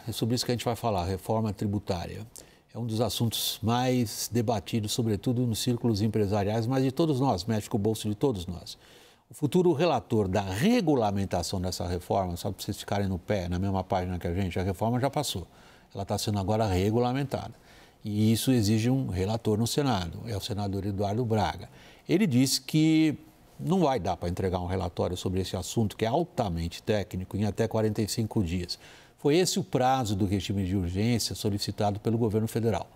é sobre isso que a gente vai falar, reforma tributária. É um dos assuntos mais debatidos, sobretudo nos círculos empresariais, mas de todos nós, mexe com o bolso de todos nós. O futuro relator da regulamentação dessa reforma, só para vocês ficarem no pé, na mesma página que a reforma já passou. Ela está sendo agora regulamentada. E isso exige um relator no Senado, é o senador Eduardo Braga. Ele disse que não vai dar para entregar um relatório sobre esse assunto, que é altamente técnico, em até 45 dias. Foi esse o prazo do regime de urgência solicitado pelo governo federal.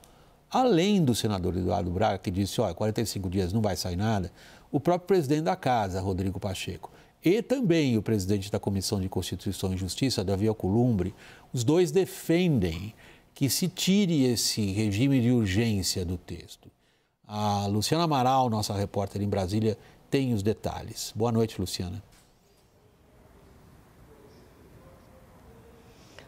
Além do senador Eduardo Braga, que disse, 45 dias não vai sair nada, o próprio presidente da Casa, Rodrigo Pacheco, e também o presidente da Comissão de Constituição e Justiça, Davi Alcolumbre, os dois defendem que se tire esse regime de urgência do texto. A Luciana Amaral, nossa repórter em Brasília, tem os detalhes. Boa noite, Luciana.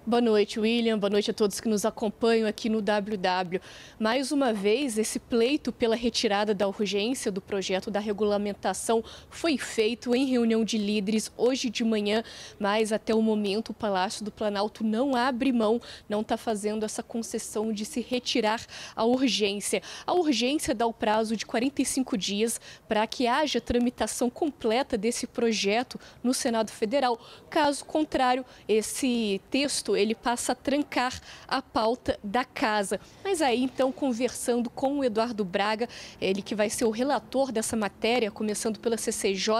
Boa noite, William. Boa noite a todos que nos acompanham aqui no WW. Mais uma vez, esse pleito pela retirada da urgência do projeto da regulamentação foi feito em reunião de líderes hoje de manhã, mas até o momento o Palácio do Planalto não abre mão, não está fazendo essa concessão de se retirar a urgência. A urgência dá o prazo de 45 dias para que haja tramitação completa desse projeto no Senado Federal. Caso contrário, esse texto ele passa a trancar a pauta da casa. Mas aí, então, conversando com o Eduardo Braga, ele que vai ser o relator dessa matéria, começando pela CCJ,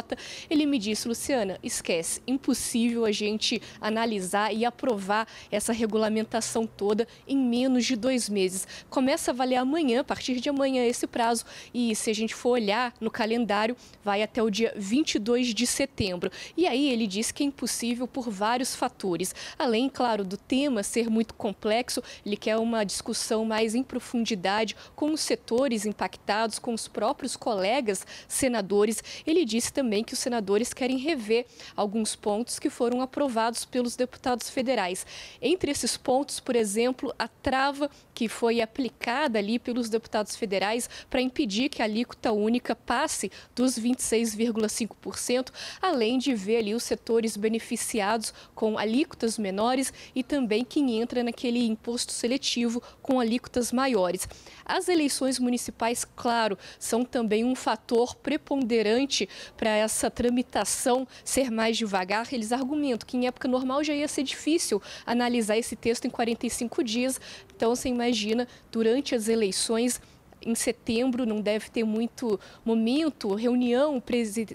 ele me disse, Luciana, esquece, impossível a gente analisar e aprovar essa regulamentação toda em menos de 2 meses. Começa a valer amanhã, a partir de amanhã, esse prazo, e se a gente for olhar no calendário, vai até o dia 22 de setembro. E aí ele disse que é impossível por vários fatores. Além, claro, do tema ser muito complexo, ele quer uma discussão mais em profundidade com os setores impactados, com os próprios colegas senadores. Ele disse também que os senadores querem rever alguns pontos que foram aprovados pelos deputados federais. Entre esses pontos, por exemplo, a trava que foi aplicada ali pelos deputados federais para impedir que a alíquota única passe dos 26,5%, além de ver ali os setores beneficiados com alíquotas menores e também quem entra naquele imposto seletivo com alíquotas maiores. As eleições municipais, claro, são também um fator preponderante para essa tramitação ser mais devagar. Eles argumentam que em época normal já ia ser difícil analisar esse texto em 45 dias. Então, você imagina, durante as eleições, em setembro não deve ter muito momento, reunião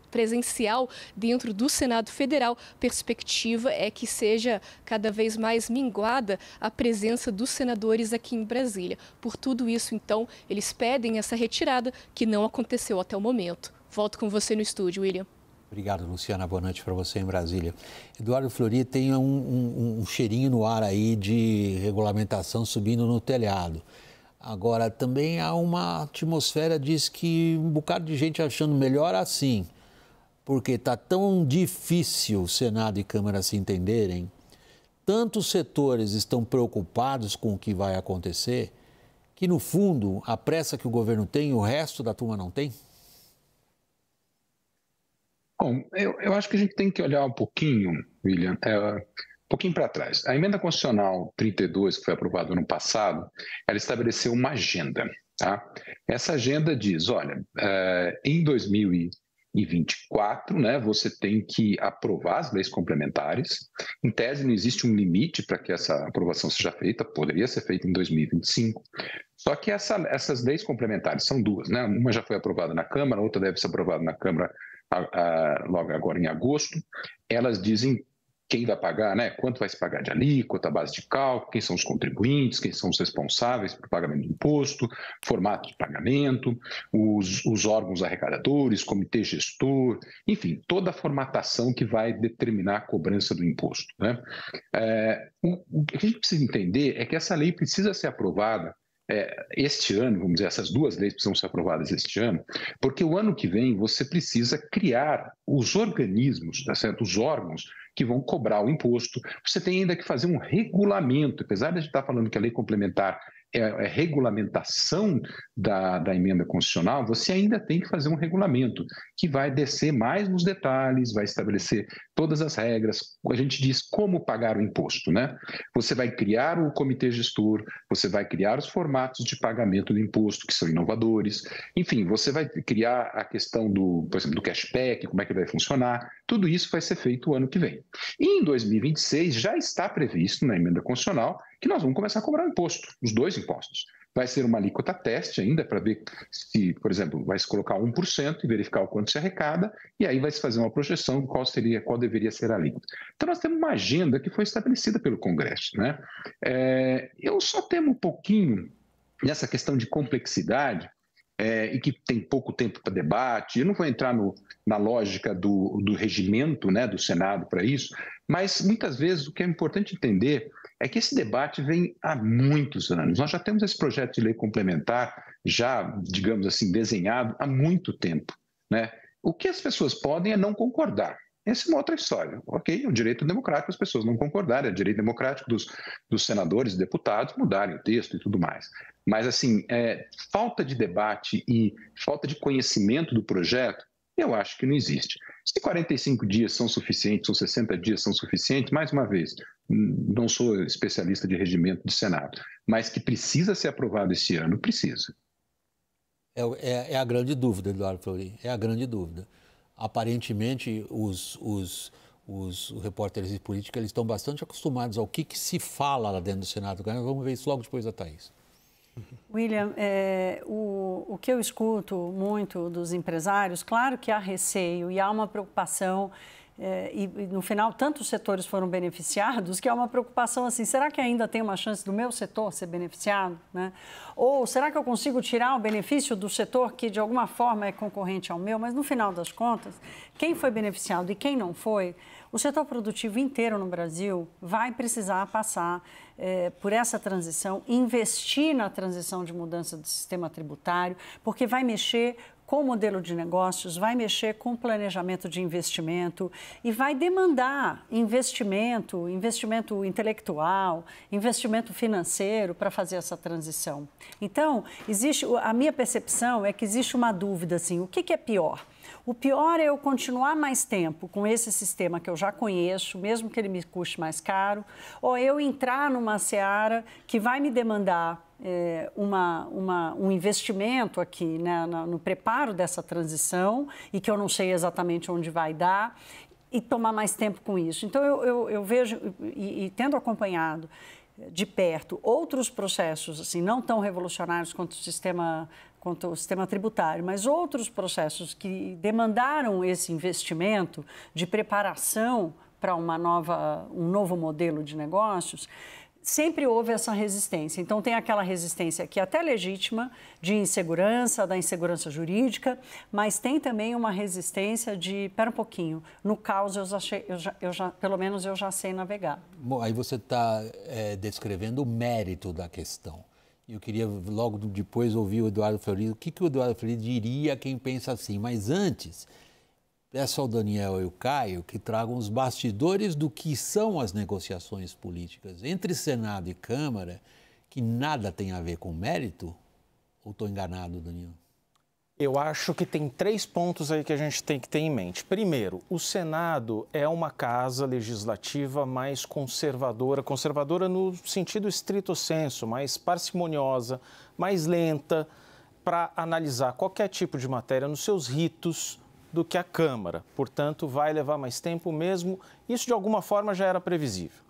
presencial dentro do Senado Federal. Perspectiva é que seja cada vez mais minguada a presença dos senadores aqui em Brasília. Por tudo isso, então, eles pedem essa retirada que não aconteceu até o momento. Volto com você no estúdio, William. Obrigado, Luciana. Boa noite para você em Brasília. Eduardo Fleury, tem um cheirinho no ar aí de regulamentação subindo no telhado. Agora, também há uma atmosfera, diz que um bocado de gente achando melhor assim, porque está tão difícil o Senado e Câmara se entenderem, tantos setores estão preocupados com o que vai acontecer, que no fundo, a pressa que o governo tem, o resto da turma não tem? Bom, eu acho que a gente tem que olhar um pouquinho, William, um pouquinho para trás. A Emenda Constitucional 32, que foi aprovada no ano passado, ela estabeleceu uma agenda. Tá? Essa agenda diz, olha, em 2024, né, você tem que aprovar as leis complementares. Em tese, não existe um limite para que essa aprovação seja feita, poderia ser feita em 2025. Só que essas leis complementares são duas, né? Uma já foi aprovada na Câmara, outra deve ser aprovada na Câmara logo agora em agosto. Elas dizem quem vai pagar, né? Quanto vai se pagar de alíquota, base de cálculo, quem são os contribuintes, quem são os responsáveis pelo pagamento do imposto, formato de pagamento, os órgãos arrecadadores, comitê gestor, enfim, toda a formatação que vai determinar a cobrança do imposto, né? O que a gente precisa entender é que essa lei precisa ser aprovada este ano, vamos dizer, essas duas leis precisam ser aprovadas este ano, porque o ano que vem você precisa criar os organismos, tá certo? Os órgãos que vão cobrar o imposto. Você tem ainda que fazer um regulamento, apesar de a gente estar falando que a lei complementar regulamentação da emenda constitucional, você ainda tem que fazer um regulamento que vai descer mais nos detalhes, vai estabelecer todas as regras. A gente diz como pagar o imposto, né? Você vai criar o comitê gestor, você vai criar os formatos de pagamento do imposto, que são inovadores. Enfim, você vai criar a questão por exemplo, do cashback, como é que vai funcionar. Tudo isso vai ser feito o ano que vem. E em 2026 já está previsto na emenda constitucional que nós vamos começar a cobrar imposto, os dois impostos. Vai ser uma alíquota teste ainda para ver se, por exemplo, vai se colocar 1% e verificar o quanto se arrecada, e aí vai se fazer uma projeção de qual deveria ser a alíquota. Então nós temos uma agenda que foi estabelecida pelo Congresso, né? Eu só temo um pouquinho nessa questão de complexidade, e que tem pouco tempo para debate. Eu não vou entrar na lógica do regimento, né, do Senado para isso, mas muitas vezes o que é importante entender é que esse debate vem há muitos anos. Nós já temos esse projeto de lei complementar já, digamos assim, desenhado há muito tempo, né? O que as pessoas podem é não concordar. Essa é uma outra história. Ok, é o direito democrático as pessoas não concordarem, é o direito democrático dos senadores e deputados mudarem o texto e tudo mais. Mas, assim, falta de debate e falta de conhecimento do projeto, eu acho que não existe. Se 45 dias são suficientes ou 60 dias são suficientes, mais uma vez, não sou especialista de regimento de Senado, mas que precisa ser aprovado esse ano, precisa. É a grande dúvida, Eduardo Fleury, é a grande dúvida. Aparentemente, os repórteres de política eles estão bastante acostumados ao que se fala lá dentro do Senado. Vamos ver isso logo depois da Thaís. William, o que eu escuto muito dos empresários, claro que há receio e há uma preocupação, e no final tantos setores foram beneficiados, que há uma preocupação assim, será que ainda tem uma chance do meu setor ser beneficiado, né? Ou será que eu consigo tirar o benefício do setor que de alguma forma é concorrente ao meu, mas no final das contas, quem foi beneficiado e quem não foi, o setor produtivo inteiro no Brasil vai precisar passar por essa transição, investir na transição de mudança do sistema tributário, porque vai mexer com o modelo de negócios, vai mexer com o planejamento de investimento e vai demandar investimento intelectual, investimento financeiro para fazer essa transição. Então, a minha percepção é que existe uma dúvida, assim, o que é pior? O pior é eu continuar mais tempo com esse sistema que eu já conheço, mesmo que ele me custe mais caro, ou eu entrar numa seara que vai me demandar um investimento aqui, né, no preparo dessa transição e que eu não sei exatamente onde vai dar e tomar mais tempo com isso. Então, eu vejo, e tendo acompanhado de perto outros processos assim, não tão revolucionários quanto o sistema tributário, mas outros processos que demandaram esse investimento de preparação para um novo modelo de negócios, sempre houve essa resistência. Então, tem aquela resistência que é até legítima, de insegurança, da insegurança jurídica, mas tem também uma resistência de, espera um pouquinho, no caos pelo menos eu já sei navegar. Bom, aí você está descrevendo o mérito da questão. Eu queria logo depois ouvir o Eduardo Fleury. O que o Eduardo Fleury diria a quem pensa assim? Mas antes, peço ao Daniel e ao Caio que tragam os bastidores do que são as negociações políticas entre Senado e Câmara, que nada tem a ver com mérito? Ou estou enganado, Daniel? Eu acho que tem 3 pontos aí que a gente tem que ter em mente. Primeiro, o Senado é uma casa legislativa mais conservadora no sentido estrito sensu, mais parcimoniosa, mais lenta para analisar qualquer tipo de matéria nos seus ritos do que a Câmara. Portanto, vai levar mais tempo mesmo. Isso, de alguma forma, já era previsível.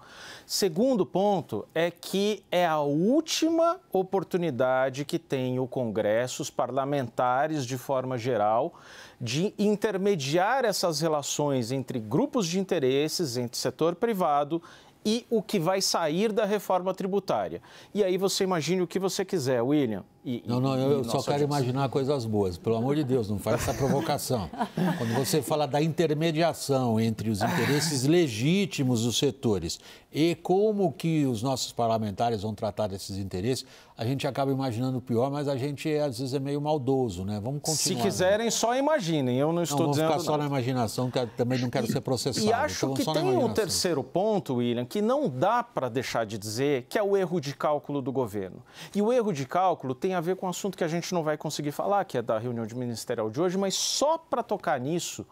Segundo ponto é que é a última oportunidade que tem o Congresso, os parlamentares de forma geral, de intermediar essas relações entre grupos de interesses, entre setor privado e o que vai sair da reforma tributária. E aí você imagine o que você quiser, William. Eu só quero imaginar coisas boas. Pelo amor de Deus, não faz essa provocação. Quando você fala da intermediação entre os interesses legítimos dos setores e como que os nossos parlamentares vão tratar desses interesses, a gente acaba imaginando o pior, mas a gente às vezes é meio maldoso, né? Vamos continuar. Se quiserem, só imaginem, eu não estou dizendo vamos ficar só na imaginação, que também não quero ser processado. E acho então, que tem um terceiro ponto, William, que não dá para deixar de dizer, que é o erro de cálculo do governo. E o erro de cálculo tem a ver com um assunto que a gente não vai conseguir falar, que é da reunião ministerial de hoje, mas só para tocar nisso,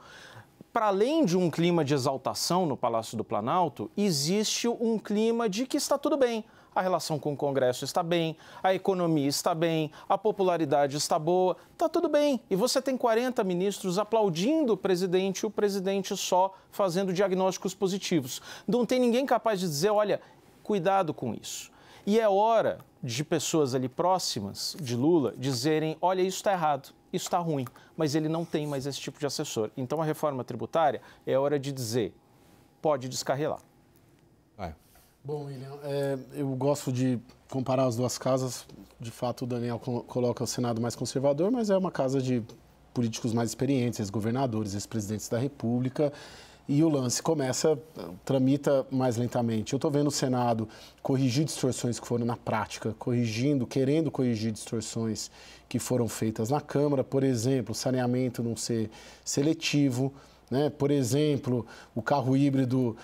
para além de um clima de exaltação no Palácio do Planalto, existe um clima de que está tudo bem. A relação com o Congresso está bem, a economia está bem, a popularidade está boa, está tudo bem. E você tem 40 ministros aplaudindo o presidente só fazendo diagnósticos positivos. Não tem ninguém capaz de dizer, olha, cuidado com isso. E é hora de pessoas ali próximas de Lula dizerem, olha, isso está errado, isso está ruim, mas ele não tem mais esse tipo de assessor. Então a reforma tributária é hora de dizer, pode descarrilar. Vai. Bom, William, eu gosto de comparar as duas casas. De fato, o Daniel coloca o Senado mais conservador, mas é uma casa de políticos mais experientes, ex-governadores, ex-presidentes da República. E o lance tramita mais lentamente. Eu estou vendo o Senado corrigir distorções que foram na prática, querendo corrigir distorções que foram feitas na Câmara. Por exemplo, o saneamento não ser seletivo, né? Por exemplo, o carro híbrido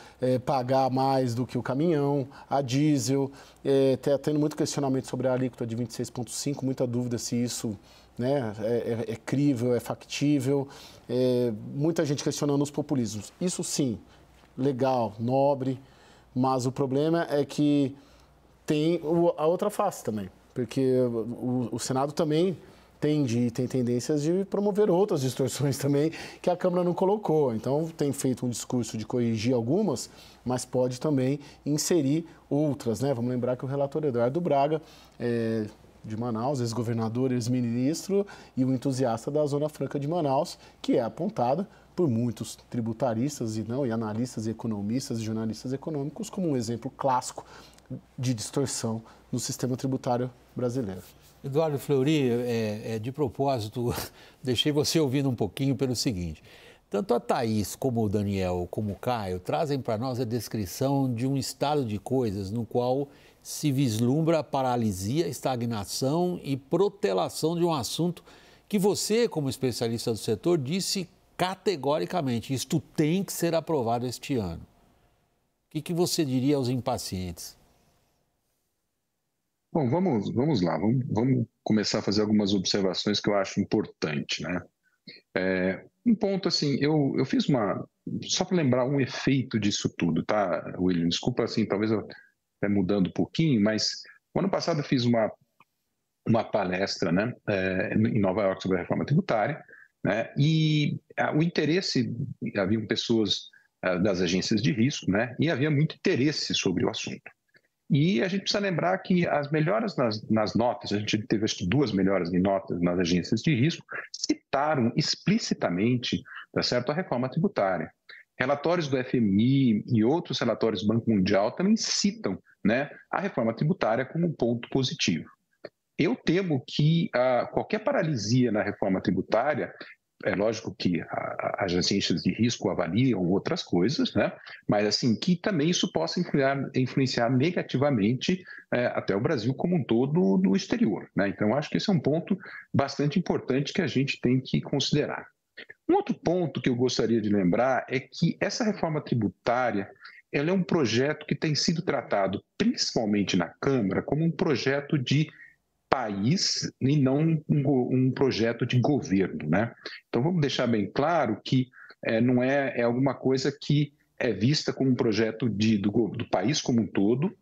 pagar mais do que o caminhão, a diesel, tendo muito questionamento sobre a alíquota de 26,5%, muita dúvida se isso, né, é crível, é factível, muita gente questionando os populismos. Isso sim, legal, nobre, mas o problema é que tem a outra face também, porque o Senado também tem tendências de promover outras distorções também que a Câmara não colocou. Então, tem feito um discurso de corrigir algumas, mas pode também inserir outras, né? Vamos lembrar que o relator Eduardo Braga, de Manaus, ex-governador, ex-ministro e um entusiasta da Zona Franca de Manaus, que é apontada por muitos tributaristas e analistas, e economistas e jornalistas econômicos como um exemplo clássico de distorção no sistema tributário brasileiro. Eduardo Fleury, de propósito, deixei você ouvindo um pouquinho pelo seguinte. Tanto a Thaís, como o Daniel, como o Caio, trazem para nós a descrição de um estado de coisas no qual se vislumbra a paralisia, estagnação e protelação de um assunto que você, como especialista do setor, disse categoricamente, isto tem que ser aprovado este ano. O que você diria aos impacientes? Bom, vamos lá, vamos começar a fazer algumas observações que eu acho importante, né? Um ponto assim, eu fiz só para lembrar um efeito disso tudo, tá, William? Desculpa, assim, talvez eu esteja mudando um pouquinho, mas o ano passado eu fiz uma palestra, né, em Nova York sobre a reforma tributária, né? E o interesse, haviam pessoas das agências de risco, né? E havia muito interesse sobre o assunto. E a gente precisa lembrar que as melhoras nas notas, a gente teve acho que 2 melhoras em notas nas agências de risco, citaram explicitamente, tá certo, a reforma tributária. Relatórios do FMI e outros relatórios do Banco Mundial também citam, né, a reforma tributária como um ponto positivo. Eu temo que qualquer paralisia na reforma tributária, é lógico que as agências de risco avaliam outras coisas, né? Mas assim, que também isso possa influenciar negativamente até o Brasil como um todo no exterior, né? Então, acho que esse é um ponto bastante importante que a gente tem que considerar. Um outro ponto que eu gostaria de lembrar é que essa reforma tributária, ela é um projeto que tem sido tratado, principalmente na Câmara, como um projeto de país e não um projeto de governo, né? Então vamos deixar bem claro que não é alguma coisa que é vista como um projeto do país como um todo,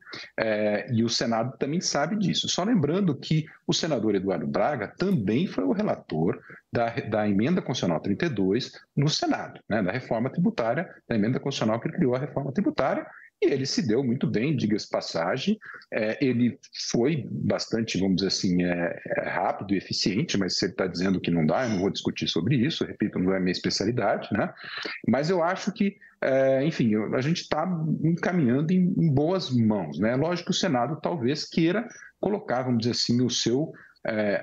e o Senado também sabe disso. Só lembrando que o senador Eduardo Braga também foi o relator da emenda constitucional 32 no Senado, né? Da reforma tributária, da emenda constitucional que criou a reforma tributária. E ele se deu muito bem, diga-se passagem. Ele foi bastante, vamos dizer assim, rápido e eficiente, mas se ele está dizendo que não dá, eu não vou discutir sobre isso, repito, não é minha especialidade, né? Mas eu acho que, enfim, a gente está encaminhando em boas mãos, né? Lógico que o Senado talvez queira colocar, vamos dizer assim,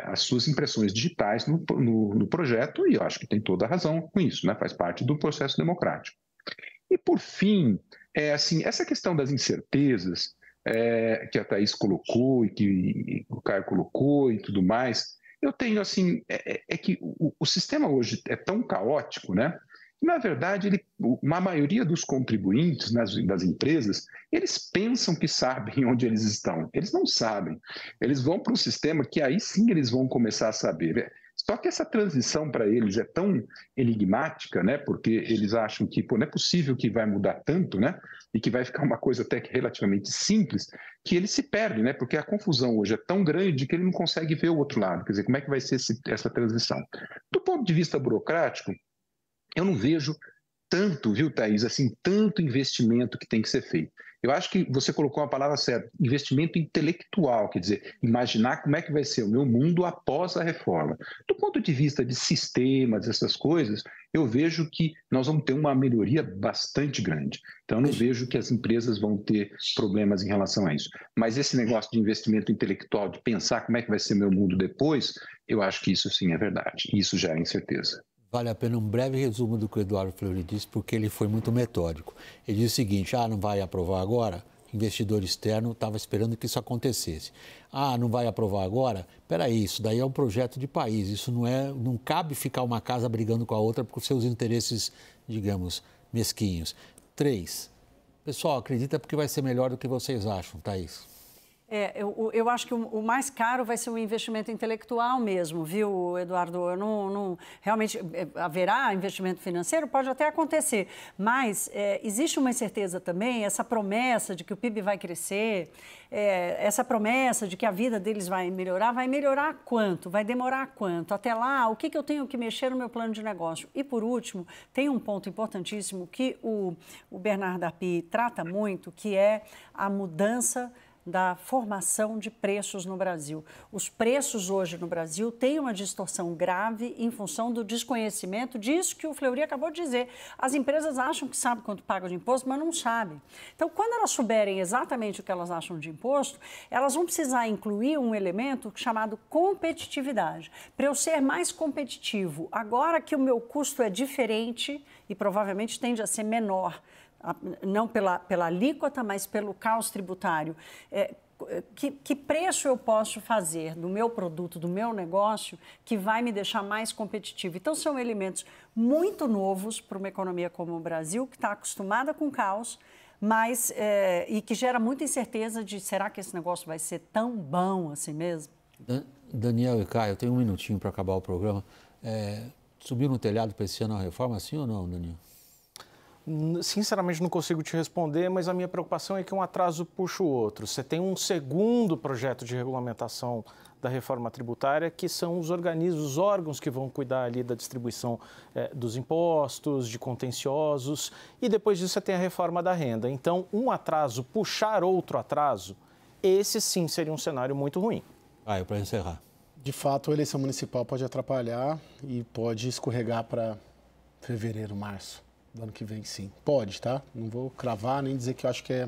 as suas impressões digitais no projeto, e eu acho que tem toda a razão com isso, né? Faz parte do processo democrático. E, por fim, assim, essa questão das incertezas, que a Thaís colocou e que o Caio colocou e tudo mais, eu tenho assim, que o sistema hoje é tão caótico, né? Na verdade, a maioria dos contribuintes das empresas, eles pensam que sabem onde eles estão. Eles não sabem. Eles vão para um sistema que aí sim eles vão começar a saber. Só que essa transição para eles é tão enigmática, né? Porque eles acham que não é possível que vai mudar tanto, né? E que vai ficar uma coisa até que relativamente simples, que eles se perdem, né? Porque a confusão hoje é tão grande que ele não consegue ver o outro lado. Quer dizer, como é que vai ser essa transição? Do ponto de vista burocrático, eu não vejo tanto, viu, Thaís, assim, tanto investimento que tem que ser feito. Eu acho que você colocou a palavra certa, investimento intelectual, quer dizer, imaginar como é que vai ser o meu mundo após a reforma. Do ponto de vista de sistemas, essas coisas, eu vejo que nós vamos ter uma melhoria bastante grande. Então, eu não vejo que as empresas vão ter problemas em relação a isso. Mas esse negócio de investimento intelectual, de pensar como é que vai ser meu mundo depois, eu acho que isso sim é verdade. Isso já é incerteza. Vale a pena um breve resumo do que o Eduardo Fleury disse, porque ele foi muito metódico. Ele disse o seguinte: não vai aprovar agora? Investidor externo estava esperando que isso acontecesse. Não vai aprovar agora? Peraí, isso daí é um projeto de país. Isso não cabe ficar uma casa brigando com a outra por seus interesses, digamos, mesquinhos. 3. Pessoal, acredita porque vai ser melhor do que vocês acham, Thaís? Eu acho que o mais caro vai ser o investimento intelectual mesmo, viu, Eduardo? Realmente haverá investimento financeiro? Pode até acontecer, mas existe uma incerteza também, essa promessa de que o PIB vai crescer, essa promessa de que a vida deles vai melhorar quanto? Vai demorar quanto? Até lá, o que eu tenho que mexer no meu plano de negócio? E, por último, tem um ponto importantíssimo que o Bernard Arpit trata muito, que é a mudança da formação de preços no Brasil. Os preços hoje no Brasil têm uma distorção grave em função do desconhecimento disso que o Fleury acabou de dizer. As empresas acham que sabem quanto pagam de imposto, mas não sabem. Então, quando elas souberem exatamente o que elas acham de imposto, elas vão precisar incluir um elemento chamado competitividade. Para eu ser mais competitivo, agora que o meu custo é diferente e provavelmente tende a ser menor, não pela alíquota, mas pelo caos tributário. Que preço eu posso fazer do meu produto, do meu negócio, que vai me deixar mais competitivo? Então, são elementos muito novos para uma economia como o Brasil, que está acostumada com caos, mas, e que gera muita incerteza de será que esse negócio vai ser tão bom assim mesmo? Daniel e Caio, eu tenho um minutinho para acabar o programa. Subiu no telhado para esse ano a reforma, sim ou não, Daniel? Sinceramente, não consigo te responder, mas a minha preocupação é que um atraso puxa o outro. Você tem um segundo projeto de regulamentação da reforma tributária, que são os organismos, os órgãos que vão cuidar ali da distribuição dos impostos, de contenciosos, e depois disso você tem a reforma da renda. Então, um atraso puxar outro atraso, esse sim seria um cenário muito ruim. Para encerrar. De fato, a eleição municipal pode atrapalhar e pode escorregar para fevereiro, março do ano que vem, sim. Pode, tá? Não vou cravar nem dizer que eu acho que é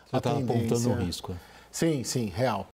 Você está apontando um risco. Sim, real.